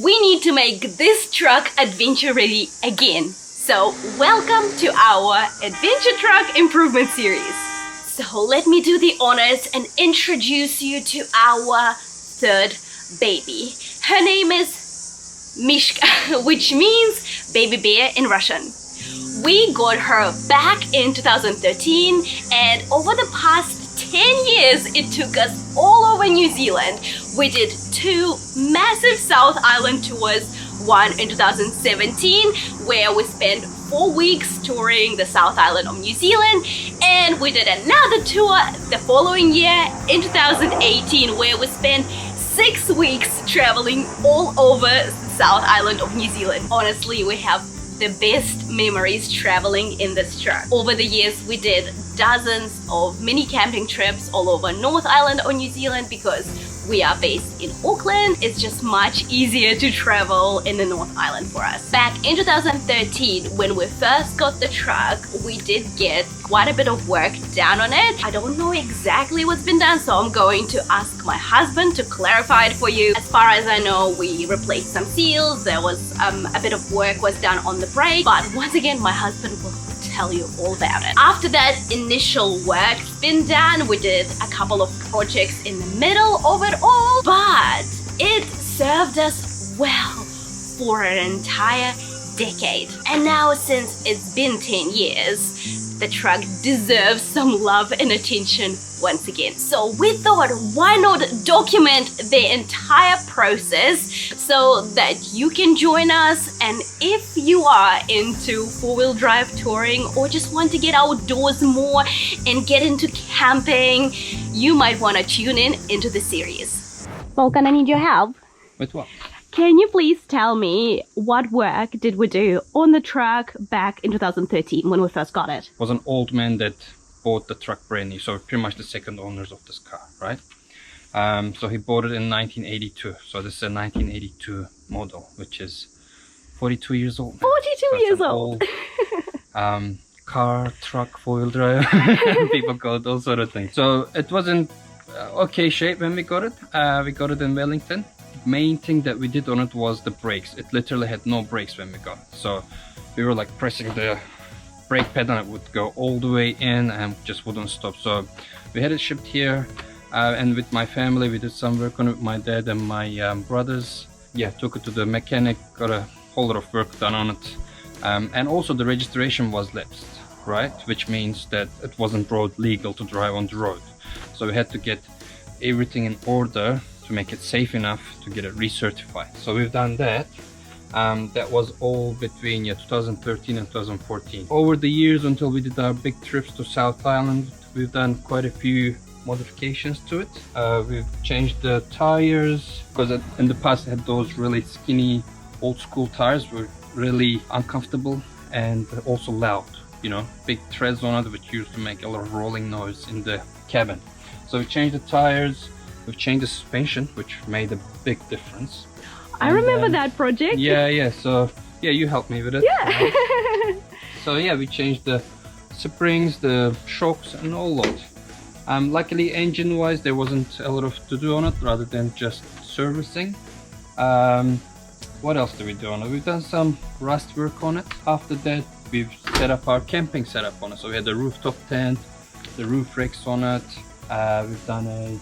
we need to make this truck adventure ready again. So welcome to our adventure truck improvement series. So let me do the honors and introduce you to our third baby. Her name is Mishka, which means baby bear in Russian. We got her back in 2013, and over the past 10 years it took us all over New Zealand. We did 2 massive South Island tours, one in 2017 where we spent 4 weeks touring the South Island of New Zealand, and we did another tour the following year in 2018 where we spent 6 weeks traveling all over the South Island of New Zealand. Honestly, we have the best memories traveling in this truck. Over the years we did dozens of mini camping trips all over North Island of New Zealand because we are based in Auckland. It's just much easier to travel in the North Island for us. Back in 2013, when we first got the truck, we did get quite a bit of work done on it. I don't know exactly what's been done, so I'm going to ask my husband to clarify it for you. As far as I know, we replaced some seals, there was a bit of work was done on the brake, but once again, my husband will tell you all about it. After that initial work's been done, we did a couple of projects in the middle of it all, but it served us well for an entire decade. And now, since it's been 10 years, the truck deserves some love and attention once again. So we thought, why not document the entire process so that you can join us, and if you are into four-wheel drive touring or just want to get outdoors more and get into camping, you might want to tune in into the series. Volkan, I need your help. With what? Can you please tell me what work did we do on the truck back in 2013 when we first got it? Was an old man that bought the truck brand new, so pretty much the second owners of this car, right? So he bought it in 1982. So this is a 1982 model, which is 42 years old. 42 so years old. Car, truck, four-wheel drive. People call it all sort of things. So it was in okay shape when we got it. We got it in Wellington. Main thing that we did on it was the brakes. It literally had no brakes when we got it, so we were like pressing the brake pedal and it would go all the way in and just wouldn't stop. So we had it shipped here, and with my family we did some work on it with my dad and my brothers. Yeah, took it to the mechanic, got a whole lot of work done on it, and also the registration was lapsed, right, which means that it wasn't road legal to drive on the road, so we had to get everything in order to make it safe enough to get it recertified. So we've done that. That was all between 2013 and 2014. Over the years, until we did our big trips to South Island, we've done quite a few modifications to it. We've changed the tires, because in the past it had those really skinny old school tires, were really uncomfortable and also loud, you know, big treads on it which used to make a lot of rolling noise in the cabin. So we changed the tires. We've changed the suspension, which made a big difference. I remember that project. Yeah. So yeah, you helped me with it. Yeah. So yeah, we changed the springs, the shocks, and all lot. Luckily, engine-wise, there wasn't a lot of to do on it, rather than just servicing. What else did we do on it? We've done some rust work on it. After that, we've set up our camping setup on it. So we had the rooftop tent, the roof racks on it. We've done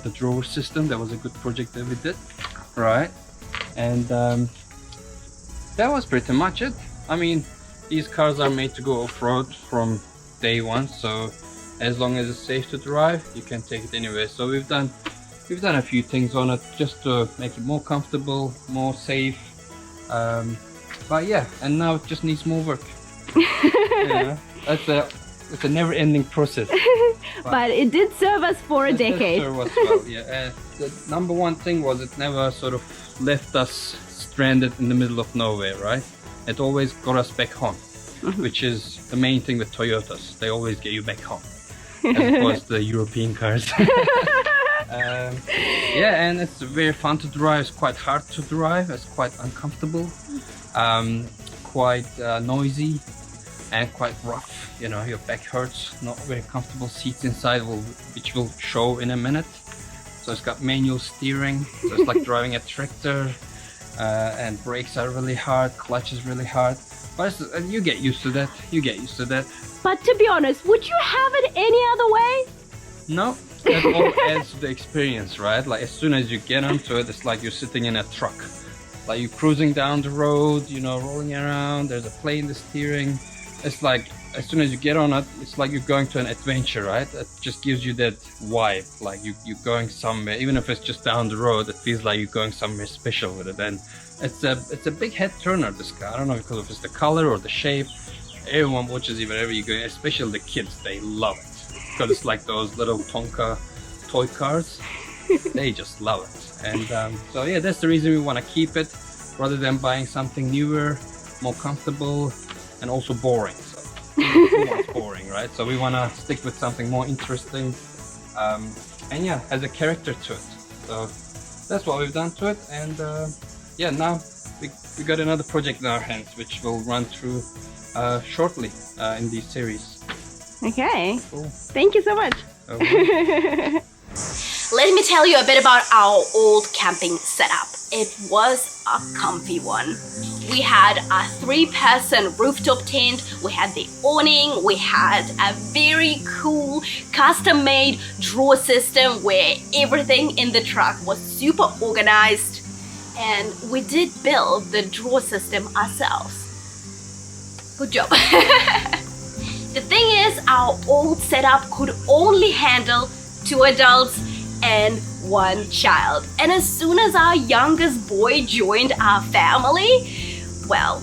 the drawer system. That was a good project that we did, right? And that was pretty much it. I mean, these cars are made to go off-road from day one, so as long as it's safe to drive, you can take it anywhere. So we've done a few things on it just to make it more comfortable, more safe, but yeah, and now it just needs more work. Yeah, it's a never-ending process. But it did serve us for a decade. It served us well, yeah. The number one thing was it never sort of left us stranded in the middle of nowhere, right? It always got us back home, which is the main thing with Toyotas. They always get you back home, as opposed to the European cars. Yeah, and it's very fun to drive. It's quite hard to drive. It's quite uncomfortable, quite noisy, and quite rough. You know, your back hurts. Not very comfortable seats inside, which will show in a minute. So it's got manual steering, so it's like driving a tractor. and brakes are really hard, clutch is really hard. But you get used to that. You get used to that. But to be honest, would you have it any other way? No, that all adds to the experience, right? Like as soon as you get onto it, it's like you're sitting in a truck. Like you're cruising down the road, you know, rolling around, there's a play in the steering. It's like, as soon as you get on it, it's like you're going to an adventure, right? It just gives you that vibe, like you're going somewhere. Even if it's just down the road, it feels like you're going somewhere special with it. And it's a big head turner, this car. I don't know because if it's the color or the shape. Everyone watches it wherever you go, especially the kids, they love it. Because it's like those little Tonka toy cars. They just love it. And so yeah, that's the reason we want to keep it rather than buying something newer, more comfortable, and also boring. So who wants boring, right? So we want to stick with something more interesting, and yeah, has a character to it. So that's what we've done to it. And yeah, now we got another project in our hands, which we'll run through shortly in these series. Okay. Cool. Thank you so much. Okay. Let me tell you a bit about our old camping setup. It was a comfy one. We had a 3-person rooftop tent, we had the awning, we had a very cool custom-made drawer system where everything in the truck was super organized, and we did build the drawer system ourselves. Good job. The thing is, our old setup could only handle 2 adults and 1 child. And as soon as our youngest boy joined our family, well,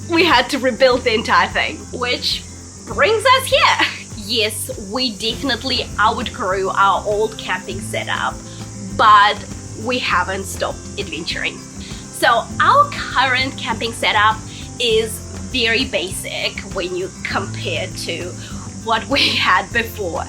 we had to rebuild the entire thing, which brings us here. Yes, we definitely outgrew our old camping setup, but we haven't stopped adventuring. So our current camping setup is very basic when you compare to what we had before.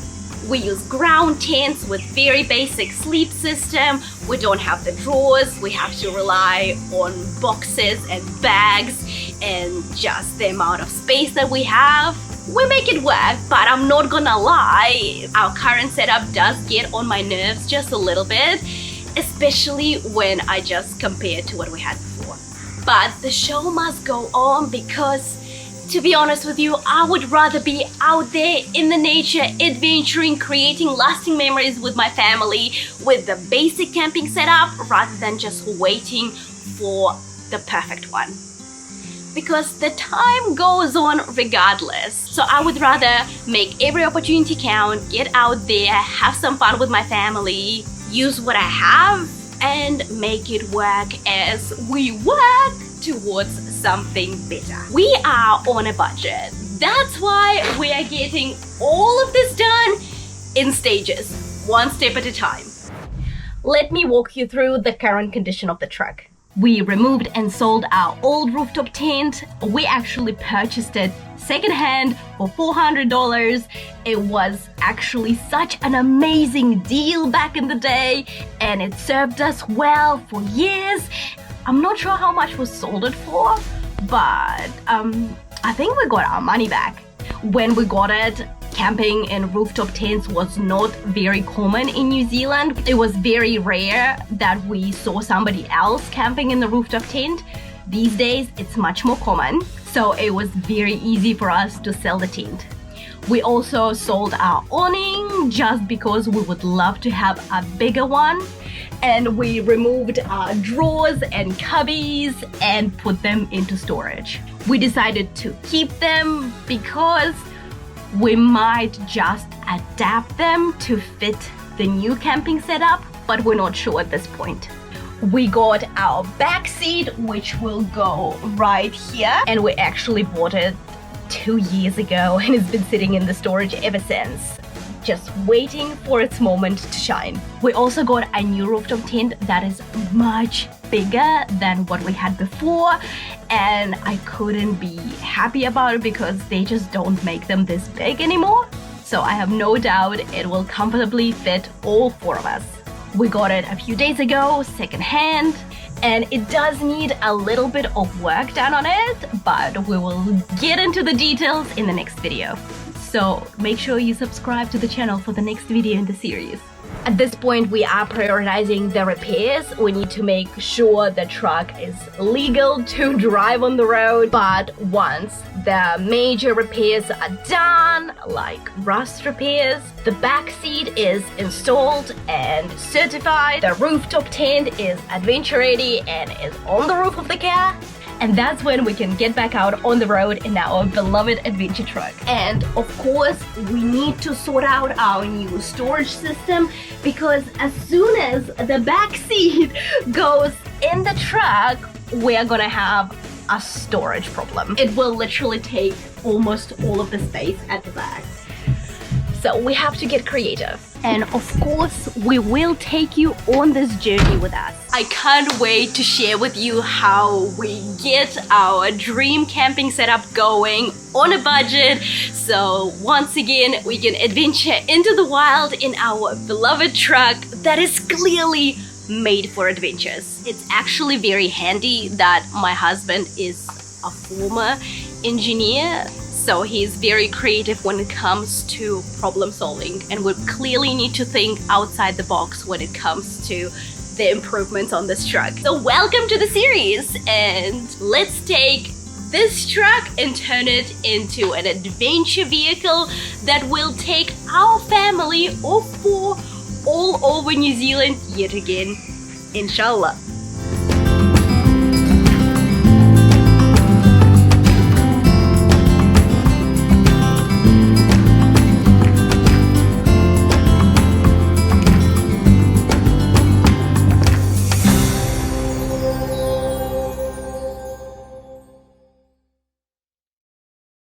We use ground tents with very basic sleep system. We don't have the drawers. We have to rely on boxes and bags and just the amount of space that we have. We make it work, but I'm not gonna lie, our current setup does get on my nerves just a little bit, especially when I just compare to what we had before. But the show must go on because, to be honest with you, I would rather be out there in the nature, adventuring, creating lasting memories with my family with the basic camping setup rather than just waiting for the perfect one. Because the time goes on regardless. So I would rather make every opportunity count, get out there, have some fun with my family, use what I have, and make it work as we work towards something better. We are on a budget. That's why we are getting all of this done in stages, one step at a time. Let me walk you through the current condition of the truck. We removed and sold our old rooftop tent. We actually purchased it secondhand for $400. It was actually such an amazing deal back in the day, and it served us well for years. I'm not sure how much we sold it for, but I think we got our money back. When we got it, camping in rooftop tents was not very common in New Zealand. It was very rare that we saw somebody else camping in the rooftop tent. These days, it's much more common, so it was very easy for us to sell the tent. We also sold our awning just because we would love to have a bigger one. And we removed our drawers and cubbies and put them into storage. We decided to keep them because we might just adapt them to fit the new camping setup, but we're not sure at this point. We got our back seat, which will go right here, and we actually bought it 2 years ago and it's been sitting in the storage ever since, just waiting for its moment to shine. We also got a new rooftop tent that is much bigger than what we had before, and I couldn't be happy about it because they just don't make them this big anymore. So I have no doubt it will comfortably fit all 4 of us. We got it a few days ago, secondhand, and it does need a little bit of work done on it, but we will get into the details in the next video. So make sure you subscribe to the channel for the next video in the series. At this point, we are prioritizing the repairs. We need to make sure the truck is legal to drive on the road. But once the major repairs are done, like rust repairs, the back seat is installed and certified, the rooftop tent is adventure ready and is on the roof of the car, and that's when we can get back out on the road in our beloved adventure truck. And of course, we need to sort out our new storage system, because as soon as the back seat goes in the truck, we are gonna have a storage problem. It will literally take almost all of the space at the back. So we have to get creative. And of course, we will take you on this journey with us. I can't wait to share with you how we get our dream camping setup going on a budget. So once again, we can adventure into the wild in our beloved truck that is clearly made for adventures. It's actually very handy that my husband is a former engineer, so he's very creative when it comes to problem solving, and we clearly need to think outside the box when it comes to the improvements on this truck. So welcome to the series, and let's take this truck and turn it into an adventure vehicle that will take our family of 4 all over New Zealand yet again, inshallah.